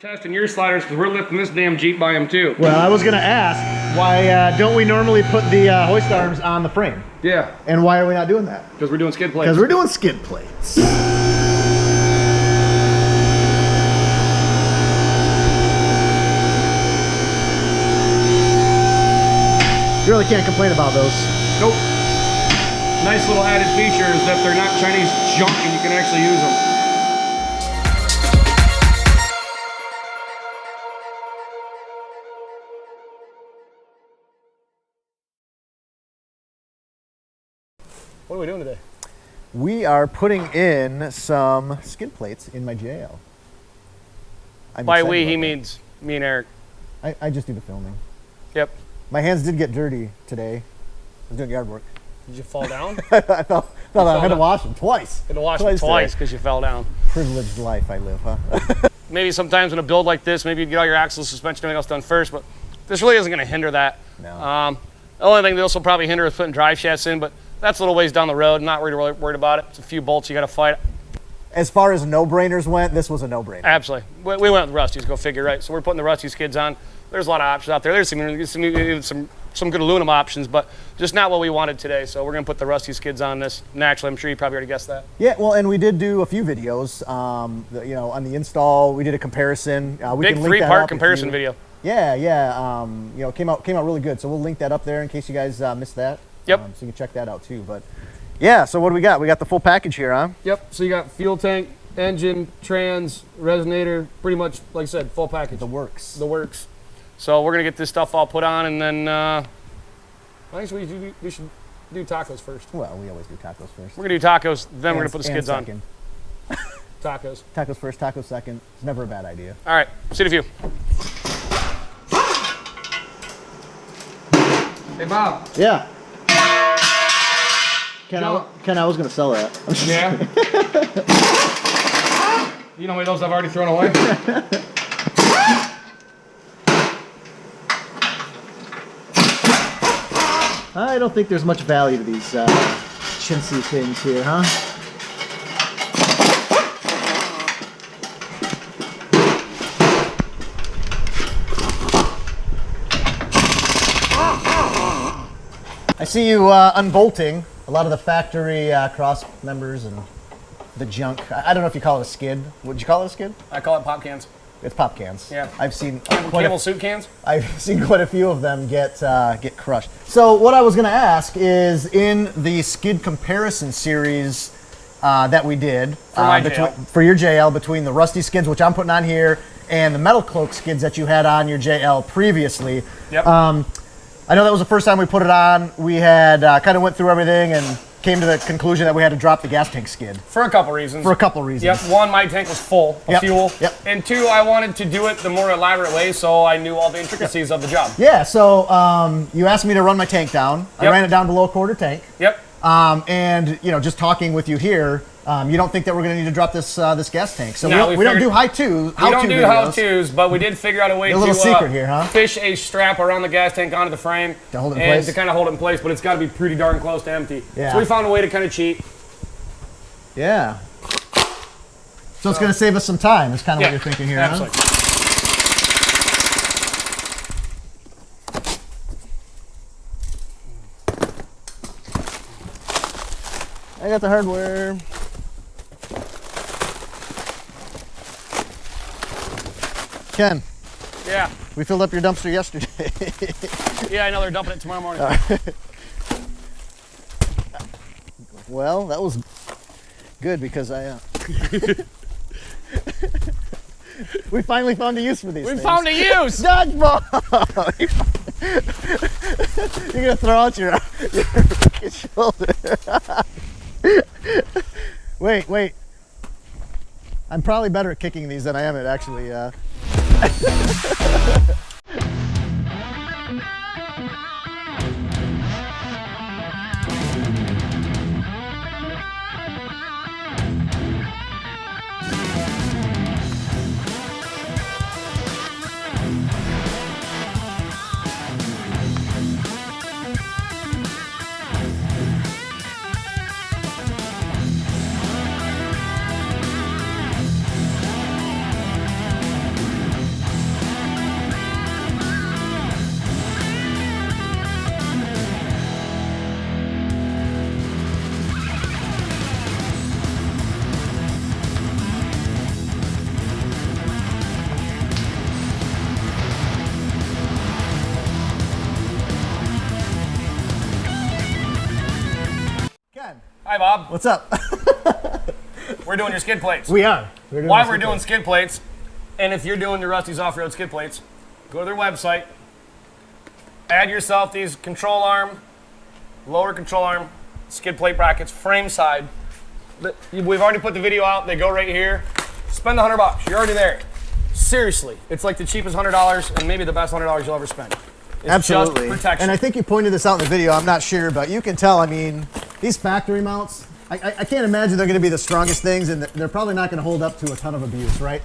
testing your sliders because we're lifting this damn Jeep by them too. Well, I was going to ask, why don't we normally put the hoist arms on the frame? Yeah. And why are we not doing that? Because we're doing skid plates. Because we're doing skid plates. You really can't complain about those. Nope. Nice little added feature is that they're not Chinese junk and you can actually use them. What are we doing today? We are putting in some skid plates in my JL. By we, he means me and Eric. I just do the filming. Yep. My hands did get dirty today. I was doing yard work. Did you fall down? I thought I had to wash them twice. Had to wash them twice because you fell down. Privileged life I live, huh? Maybe sometimes in a build like this, maybe you'd get all your axles, suspension, everything else done first, but this really isn't going to hinder that. No. The only thing this will probably hinder is putting drive shafts in, but that's a little ways down the road. I'm not really worried about it. It's a few bolts you got to fight. As far as no-brainers went, this was a no-brainer. Absolutely. We went with Rusty's, go figure, right? So we're putting the Rusty skids on. There's a lot of options out there. There's some good aluminum options, but just not what we wanted today. So we're going to put the Rusty skids on this. Naturally, I'm sure you probably already guessed that. Yeah, well, and we did do a few videos. You know, on the install, we did a comparison. We Big can link that three-part up comparison video. Yeah. You know, it came out really good. So we'll link that up there in case you guys missed that. Yep. So you can check that out too. But yeah, so what do we got? We got the full package here, huh? Yep. So you got fuel tank, engine, trans, resonator, pretty much, like I said, full package. The works. The works. So we're going to get this stuff all put on, and then I think we should do tacos first. Well, we always do tacos first. We're going to do tacos, then we're going to put the skids on. Tacos. Tacos first, tacos second. It's never a bad idea. All right. See you in a few. Hey, Bob. Yeah. Ken, I was going to sell that. Yeah? You know how many of those I've already thrown away? I don't think there's much value to these chintzy things here, huh? I see you unbolting a lot of the factory cross members and the junk. I don't know if you call it a skid. Would you call it a skid? I call it pop cans. It's pop cans. Yeah. I've seen Camel suit cans? I've seen quite a few of them get crushed. So what I was going to ask is, in the skid comparison series that we did for your JL, between the Rusty skids, which I'm putting on here, and the Metal Cloak skids that you had on your JL previously. Yep. I know that was the first time we put it on. We had kind of went through everything and came to the conclusion that we had to drop the gas tank skid. For a couple reasons. Yep. One, my tank was full of fuel. Yep. And two, I wanted to do it the more elaborate way, so I knew all the intricacies of the job. Yeah, so you asked me to run my tank down. I ran it down below a quarter tank. Yep. And you know, just talking with you here, you don't think that we're going to need to drop this this gas tank? So no, we don't do how-to. We don't do how-tos, but we did figure out a way to secret here, huh? Fish a strap around the gas tank onto the frame to hold it in place. To kind of hold it in place, but it's got to be pretty darn close to empty. Yeah. So we found a way to kind of cheat. Yeah. So it's going to save us some time. Is kind of what you're thinking here, absolutely. Huh? I got the hardware. Ken. Yeah. We filled up your dumpster yesterday. Yeah, I know they're dumping it tomorrow morning. Well, that was good because I. We finally found a use for these things. We found a use! Dodgeball! You're going to throw out your shoulder. Wait. I'm probably better at kicking these than I am at actually. Hi, Bob. What's up? We're doing your skid plates. We are. Why we're doing skid plates, and if you're doing your Rusty's Off-Road skid plates, go to their website, add yourself these control arm, lower control arm, skid plate brackets, frame side. We've already put the video out. They go right here. Spend the $100. You're already there. Seriously, it's like the cheapest $100 and maybe the best $100 you'll ever spend. It's Absolutely. just protection. And I think you pointed this out in the video. I'm not sure, but you can tell. I mean, these factory mounts, I can't imagine they're going to be the strongest things, and they're probably not going to hold up to a ton of abuse, right?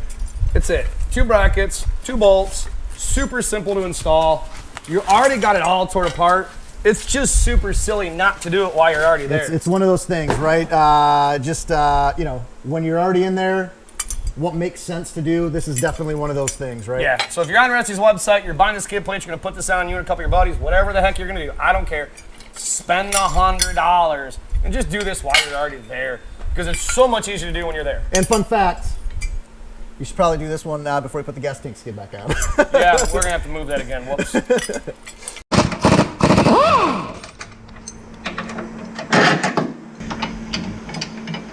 It's it. 2 brackets, 2 bolts, super simple to install. You already got it all torn apart. It's just super silly not to do it while you're already there. It's one of those things, right? You know, when you're already in there, what makes sense to do, this is definitely one of those things, right? Yeah, so if you're on Rusty's website, you're buying the skid plates, you're gonna put this on you and a couple of your buddies, whatever the heck you're gonna do, I don't care. Spend the $100 and just do this while you're already there, because it's so much easier to do when you're there. And fun fact, you should probably do this one before you put the gas tank skid back on. Yeah, we're gonna have to move that again, whoops.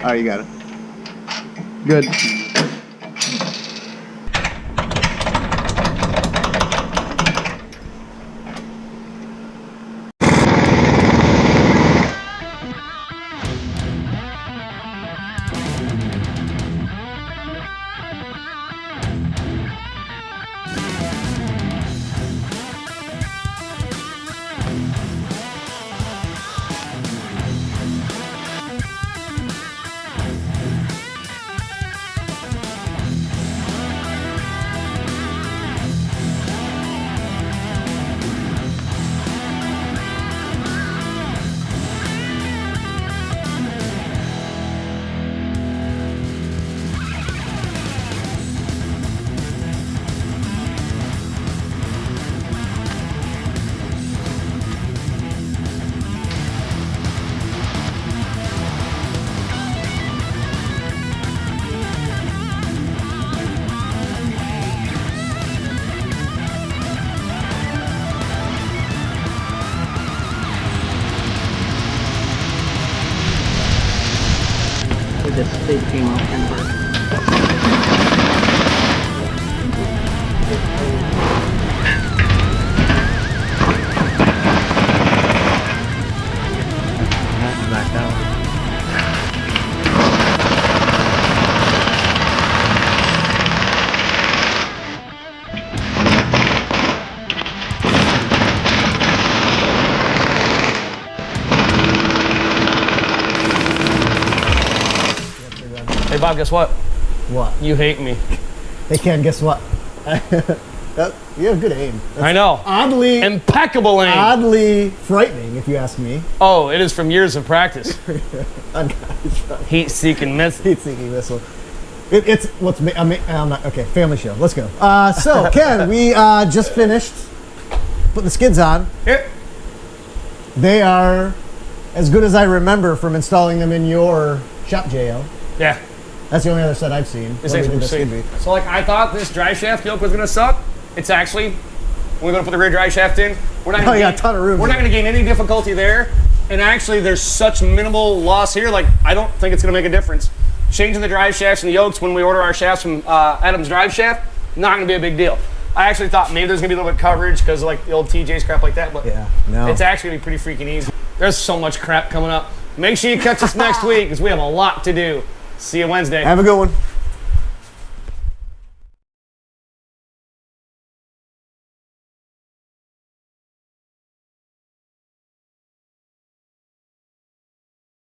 Oh, you got it. Good. This big came off and work. Back out. Hey Bob, guess what? What? You hate me. Hey Ken, guess what? You have good aim. I know. Oddly, Impeccable aim. oddly frightening, if you ask me. Oh, it is from years of practice. Unguided. Heat-seeking missile. Heat-seeking missile. It's what's I'm not okay. Family show. Let's go. So Ken, we just finished putting the skids on. Here. They are as good as I remember from installing them in your shop, JL. Yeah. That's the only other set I've seen. This ain't so like I thought this drive shaft yoke was gonna suck. It's actually, we're gonna put the rear drive shaft in. We're not gonna gain, a ton of room. We're not gonna gain any difficulty there. And actually there's such minimal loss here, like I don't think it's gonna make a difference. Changing the drive shafts and the yokes when we order our shafts from Adam's Drive Shaft, not gonna be a big deal. I actually thought maybe there's gonna be a little bit of coverage because of like the old TJ's crap like that, but yeah, no. It's actually gonna be pretty freaking easy. There's so much crap coming up. Make sure you catch us next week because we have a lot to do. See you Wednesday. Have a good one.